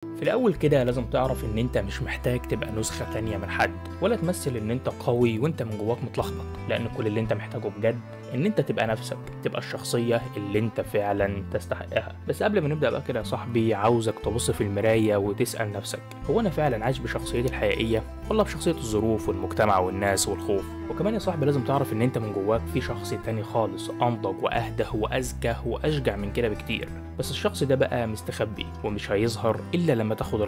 في الأول كده لازم تعرف إن أنت مش محتاج تبقى نسخة تانية من حد، ولا تمثل إن أنت قوي وأنت من جواك متلخبط، لأن كل اللي أنت محتاجه بجد إن أنت تبقى نفسك، تبقى الشخصية اللي أنت فعلا تستحقها. بس قبل ما نبدأ بقى كده يا صاحبي، عاوزك تبص في المراية وتسأل نفسك: هو أنا فعلا عايش بشخصيتي الحقيقية، ولا بشخصية الظروف والمجتمع والناس والخوف؟ وكمان يا صاحبي لازم تعرف إن أنت من جواك في شخص تاني خالص، أنضج وأهدى وأذكى وأشجع من كده بكتير، بس الشخص ده بقى مستخبي ومش هيظهر إلا لما تاخد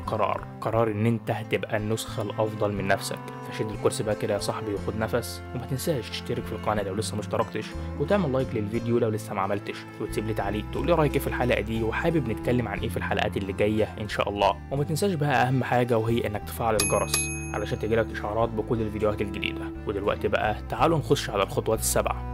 قرار إن أنت هتبقى النسخة الأفضل من نفسك. فشد الكرسي بقى كده يا صاحبي وخد نفس، وما تنساش تشترك في القناة لو لسه مشتركتش، وتعمل لايك للفيديو لو لسه ما عملتش، وتسيب لي تعليق تقول لي رأيك إيه في الحلقة دي، وحابب نتكلم عن إيه في الحلقات اللي جاية إن شاء الله. وما تنساش بقى أهم حاجة، وهي إنك تفعل الجرس علشان تجيلك إشعارات بكل الفيديوهات الجديدة. ودلوقتي بقى تعالوا نخش على الخطوات السبعة.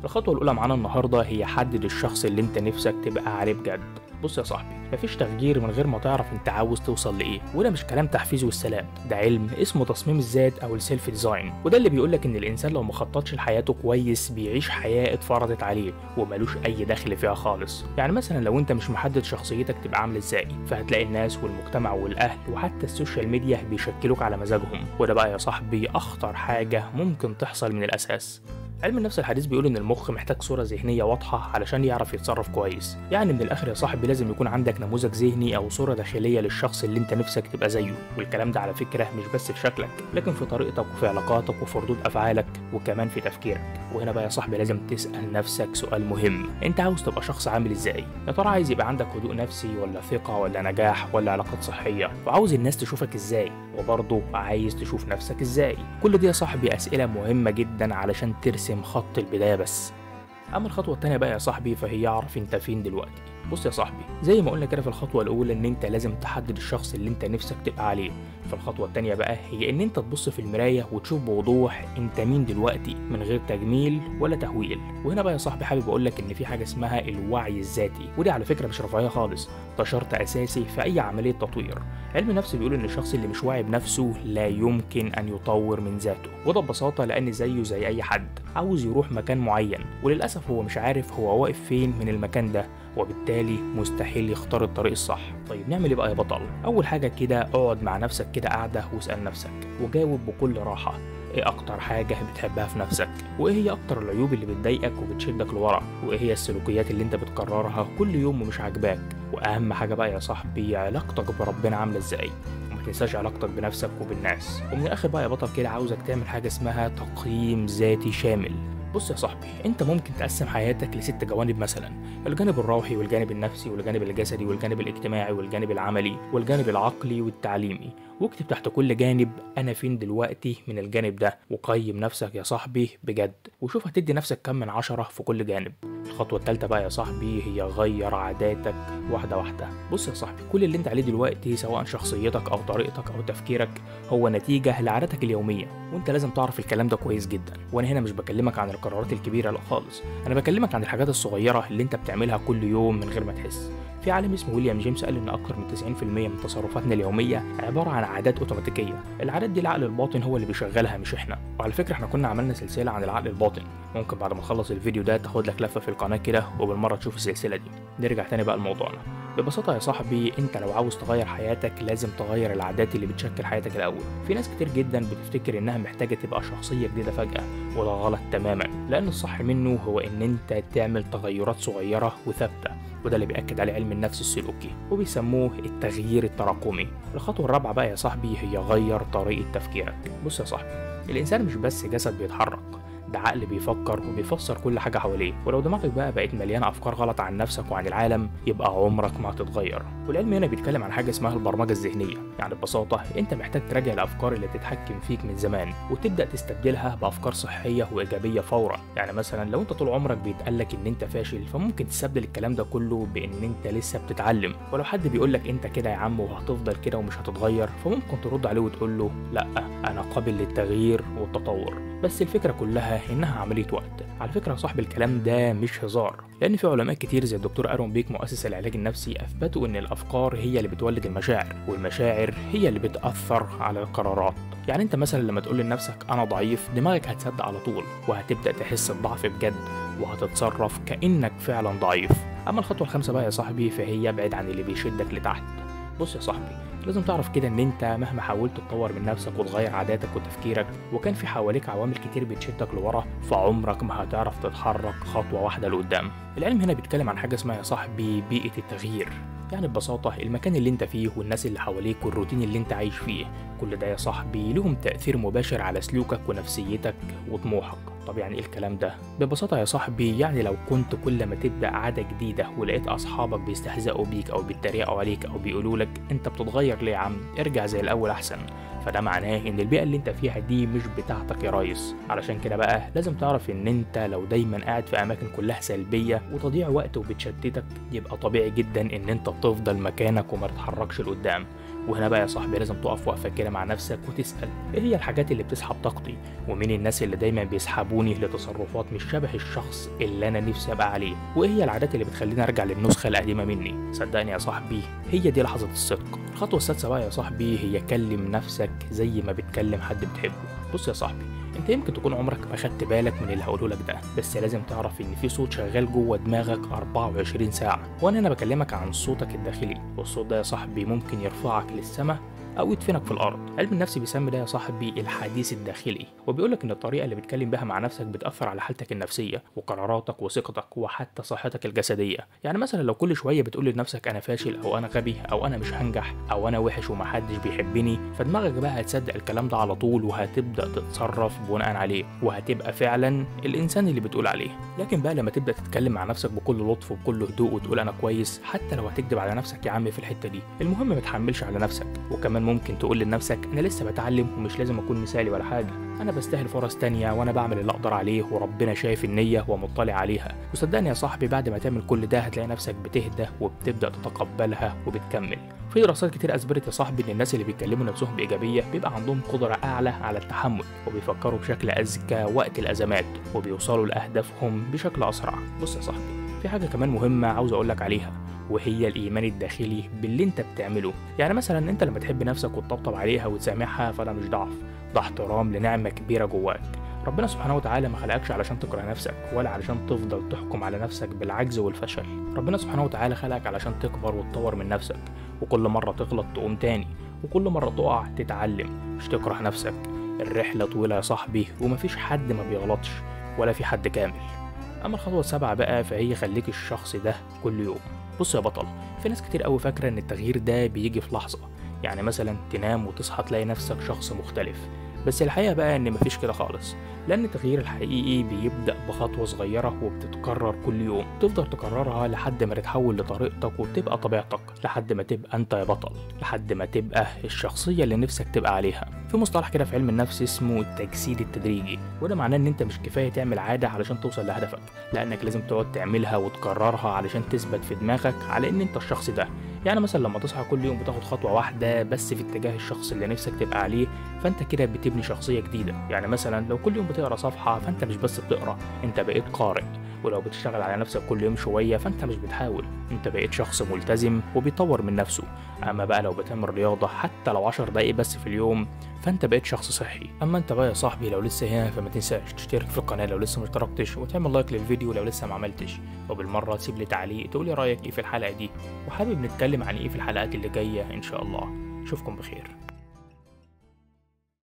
الخطوة الأولى معانا النهاردة هي حدد الشخص اللي أنت نفسك تبقى عليه بجد. بص يا صاحبي، مفيش تغيير من غير ما تعرف أنت عاوز توصل لإيه، وده مش كلام تحفيزي والسلام، ده علم اسمه تصميم الذات أو السيلف ديزاين، وده اللي بيقولك إن الإنسان لو مخططش لحياته كويس بيعيش حياة اتفرضت عليه وملوش أي دخل فيها خالص. يعني مثلا لو أنت مش محدد شخصيتك تبقى عاملة إزاي، فهتلاقي الناس والمجتمع والأهل وحتى السوشيال ميديا بيشكلوك على مزاجهم، وده بقى يا صاحبي أخطر حاجة ممكن تحصل من الأساس. علم النفس الحديث بيقول ان المخ محتاج صورة ذهنية واضحة علشان يعرف يتصرف كويس. يعني من الاخر يا صاحبي لازم يكون عندك نموذج ذهني او صورة داخلية للشخص اللي انت نفسك تبقى زيه، والكلام ده على فكرة مش بس في شكلك، لكن في طريقتك وفي علاقاتك وفي ردود افعالك وكمان في تفكيرك. وهنا بقى يا صاحبي لازم تسأل نفسك سؤال مهم: انت عاوز تبقى شخص عامل ازاي؟ يا ترى عايز يبقى عندك هدوء نفسي، ولا ثقة، ولا نجاح، ولا علاقات صحية؟ وعاوز الناس تشوفك ازاي؟ وبرضه عايز تشوف نفسك ازاي؟ كل دي يا صاحبي اسئلة مهمة جدا علشان ترسم خط البداية بس. اما الخطوه التانيه بقى يا صاحبي فهي اعرف انت فين دلوقتي. بص يا صاحبي، زي ما قلنا كده في الخطوه الاولى ان انت لازم تحدد الشخص اللي انت نفسك تبقى عليه، فالخطوه التانيه بقى هي ان انت تبص في المرايه وتشوف بوضوح انت مين دلوقتي من غير تجميل ولا تهويل. وهنا بقى يا صاحبي حابب اقول لك ان في حاجه اسمها الوعي الذاتي، ودي على فكره مش رفاهيه خالص، ده شرط اساسي في اي عمليه تطوير. علم النفس بيقول ان الشخص اللي مش واعي بنفسه لا يمكن ان يطور من ذاته، وده ببساطه لان زيه زي اي حد عاوز يروح مكان معين، وللاسف هو مش عارف هو واقف فين من المكان ده، وبالتالي مستحيل يختار الطريق الصح. طيب نعمل ايه بقى يا بطل؟ اول حاجه كده اقعد مع نفسك كده قاعده واسال نفسك وجاوب بكل راحه: ايه اكتر حاجه بتحبها في نفسك؟ وايه هي اكتر العيوب اللي بتضايقك وبتشدك لورا؟ وايه هي السلوكيات اللي انت بتكررها كل يوم ومش عاجباك؟ واهم حاجه بقى يا صاحبي، علاقتك بربنا عامله ازاي؟ وما تنساش علاقتك بنفسك وبالناس. ومن الاخر بقى يا بطل كده عاوزك تعمل حاجه اسمها تقييم ذاتي شامل. بص يا صاحبي، انت ممكن تقسم حياتك ل6 جوانب مثلا: الجانب الروحي والجانب النفسي والجانب الجسدي والجانب الاجتماعي والجانب العملي والجانب العقلي والتعليمي، واكتب تحت كل جانب انا فين دلوقتي من الجانب ده، وقيم نفسك يا صاحبي بجد، وشوف هتدي نفسك كم من 10 في كل جانب. الخطوة الثالثة بقى يا صاحبي هي غير عاداتك واحدة واحدة. بص يا صاحبي، كل اللي انت عليه دلوقتي سواء شخصيتك او طريقتك او تفكيرك هو نتيجة لعاداتك اليومية، وانت لازم تعرف الكلام ده كويس جدا. وانا هنا مش بكلمك عن القرارات الكبيرة، لا خالص، انا بكلمك عن الحاجات الصغيرة اللي انت بتعملها كل يوم من غير ما تحس. في عالم اسمه ويليام جيمس قال ان اكتر من 90% من تصرفاتنا اليوميه عباره عن عادات اوتوماتيكيه، العادات دي العقل الباطن هو اللي بيشغلها مش احنا. وعلى فكره احنا كنا عملنا سلسله عن العقل الباطن، ممكن بعد ما تخلص الفيديو ده تاخد لك لفه في القناه كده وبالمره تشوف السلسله دي. نرجع تاني بقى لموضوعنا. ببساطه يا صاحبي، انت لو عاوز تغير حياتك لازم تغير العادات اللي بتشكل حياتك الاول. في ناس كتير جدا بتفتكر انها محتاجه تبقى شخصيه جديده فجاه، وده غلط تماما، لان الصح منه هو ان انت تعمل تغيرات صغيره وثابته، وده اللي بيأكد عليه علم النفس السلوكي وبيسموه التغيير التراكمي. الخطوة الرابعة بقى يا صاحبي هي غير طريقة تفكيرك. بص يا صاحبي، الإنسان مش بس جسد بيتحرك، ده عقل بيفكر وبيفسر كل حاجة حواليه، ولو دماغك بقت مليانة أفكار غلط عن نفسك وعن العالم يبقى عمرك ما هتتغير. والعلم هنا بيتكلم عن حاجة اسمها البرمجة الذهنية. يعني ببساطة انت محتاج تراجع الأفكار اللي بتتحكم فيك من زمان وتبدأ تستبدلها بأفكار صحية وإيجابية فورا. يعني مثلا لو انت طول عمرك بيتقالك ان انت فاشل، فممكن تستبدل الكلام ده كله بان انت لسه بتتعلم. ولو حد بيقولك انت كده يا عم وهتفضل كده ومش هتتغير، فممكن ترد عليه وتقول له لا، انا قابل للتغيير والتطور. بس الفكرة كلها إنها عملية وقت. على فكرة يا صاحبي الكلام ده مش هزار، لأن في علماء كتير زي الدكتور أرون بيك مؤسس العلاج النفسي أثبتوا إن الأفكار هي اللي بتولد المشاعر، والمشاعر هي اللي بتأثر على القرارات. يعني أنت مثلا لما تقول لنفسك أنا ضعيف، دماغك هتصدق على طول وهتبدأ تحس الضعف بجد وهتتصرف كأنك فعلا ضعيف. أما الخطوة الخامسة بقى يا صاحبي فهي ابعد عن اللي بيشدك لتحت. بص يا صاحبي، لازم تعرف كده ان انت مهما حاولت تطور من نفسك وتغير عاداتك وتفكيرك وكان في حواليك عوامل كتير بتشدك لورا، فعمرك ما هتعرف تتحرك خطوة واحدة لقدام. العلم هنا بيتكلم عن حاجة اسمها يا صاحبي بيئة التغيير. يعني ببساطة المكان اللي انت فيه والناس اللي حواليك والروتين اللي انت عايش فيه، كل ده يا صاحبي لهم تأثير مباشر على سلوكك ونفسيتك وطموحك. طب يعني ايه الكلام ده؟ ببساطة يا صاحبي يعني لو كنت كل ما تبدأ عادة جديدة ولقيت أصحابك بيستهزئوا بيك أو بيتريقوا عليك أو بيقولوا لك أنت بتتغير ليه يا عم؟ ارجع زي الأول أحسن. فده معناه إن البيئة اللي أنت فيها دي مش بتاعتك يا ريس. علشان كده بقى لازم تعرف إن أنت لو دايما قاعد في أماكن كلها سلبية وتضيع وقت وبتشتتك، يبقى طبيعي جدا إن أنت تفضل مكانك وما تتحركش لقدام. وهنا بقى يا صاحبي لازم تقف وقفة كده مع نفسك وتسأل ايه هي الحاجات اللي بتسحب طاقتي، ومين الناس اللي دايما بيسحبوني لتصرفات مش شبه الشخص اللي انا نفسي ابقى عليه، وايه هي العادات اللي بتخليني ارجع للنسخة القديمة مني. صدقني يا صاحبي هي دي لحظة الصدق. الخطوة السادسة بقى يا صاحبي هي كلم نفسك زي ما بتكلم حد بتحبه. بص يا صاحبي، انت يمكن تكون عمرك ما خدت بالك من اللي هقوله لك ده، بس لازم تعرف ان في صوت شغال جوه دماغك 24 ساعة، وانا هنا بكلمك عن صوتك الداخلي. والصوت ده يا صاحبي ممكن يرفعك للسماء او يدفنك في الارض. علم النفس بيسمي ده يا صاحبي الحديث الداخلي، وبيقولك ان الطريقه اللي بتكلم بها مع نفسك بتاثر على حالتك النفسيه وقراراتك وثقتك وحتى صحتك الجسديه. يعني مثلا لو كل شويه بتقول لنفسك انا فاشل او انا غبي او انا مش هنجح او انا وحش ومحدش بيحبني، فدماغك بقى هتصدق الكلام ده على طول وهتبدا تتصرف بناء عليه، وهتبقى فعلا الانسان اللي بتقول عليه. لكن بقى لما تبدا تتكلم مع نفسك بكل لطف وبكل هدوء وتقول انا كويس، حتى لو هتكذب على نفسك يا عم في الحته دي، المهم ما تحملش على نفسك. وكمان ممكن تقول لنفسك انا لسه بتعلم ومش لازم اكون مثالي ولا حاجه، انا بستاهل فرص تانية وانا بعمل اللي اقدر عليه وربنا شايف النية ومطلع عليها. وصدقني يا صاحبي بعد ما تعمل كل ده هتلاقي نفسك بتهدى وبتبدا تتقبلها وبتكمل. في دراسات كتير اثبتت يا صاحبي ان الناس اللي بيتكلموا نفسهم بايجابيه بيبقى عندهم قدره اعلى على التحمل وبيفكروا بشكل اذكى وقت الازمات وبيوصلوا لاهدافهم بشكل اسرع. بص يا صاحبي، في حاجه كمان مهمه عاوز اقول لك عليها، وهي الإيمان الداخلي باللي أنت بتعمله. يعني مثلا أنت لما تحب نفسك وتطبطب عليها وتسامحها فده مش ضعف، ده احترام لنعمة كبيرة جواك. ربنا سبحانه وتعالى ما خلقكش علشان تكره نفسك ولا علشان تفضل تحكم على نفسك بالعجز والفشل. ربنا سبحانه وتعالى خلقك علشان تكبر وتطور من نفسك، وكل مرة تغلط تقوم تاني، وكل مرة تقع تتعلم، مش تكره نفسك. الرحلة طويلة يا صاحبي ومفيش حد ما بيغلطش ولا في حد كامل. أما الخطوة السابعة بقى فهي خليك الشخص ده كل يوم. بص يا بطل، في ناس كتير قوي فاكرة ان التغيير ده بيجي في لحظة، يعني مثلا تنام وتصحى تلاقي نفسك شخص مختلف، بس الحقيقة بقى ان مفيش كده خالص، لان التغيير الحقيقي بيبدأ بخطوة صغيرة وبتتكرر كل يوم، تفضل تكررها لحد ما تتحول لطريقتك وتبقى طبيعتك، لحد ما تبقى انت يا بطل، لحد ما تبقى الشخصية اللي نفسك تبقى عليها. في مصطلح كده في علم النفس اسمه التجسيد التدريجي، وده معناه ان انت مش كفاية تعمل عادة علشان توصل لهدفك، لانك لازم تقعد تعملها وتكررها علشان تثبت في دماغك على ان انت الشخص ده. يعني مثلا لما تصحى كل يوم بتاخد خطوة واحدة بس في اتجاه الشخص اللي نفسك تبقى عليه، فانت كده بتبني شخصية جديدة. يعني مثلا لو كل يوم بتقرا صفحة فانت مش بس بتقرا، انت بقيت قارئ. ولو بتشتغل على نفسك كل يوم شوية فانت مش بتحاول، انت بقيت شخص ملتزم وبيطور من نفسه. اما بقى لو بتعمل رياضة حتى لو 10 دقايق بس في اليوم فانت بقيت شخص صحي. اما انت بقى يا صاحبي لو لسه هنا فما تنساش تشترك في القناة لو لسه ما اشتركتش، وتعمل لايك للفيديو لو لسه ما عملتش، وبالمرة تسيب لي تعليق تقول لي رايك ايه في الحلقة دي، وحابب نتكلم عن ايه في الحلقات اللي جاية ان شاء الله. اشوفكم بخير.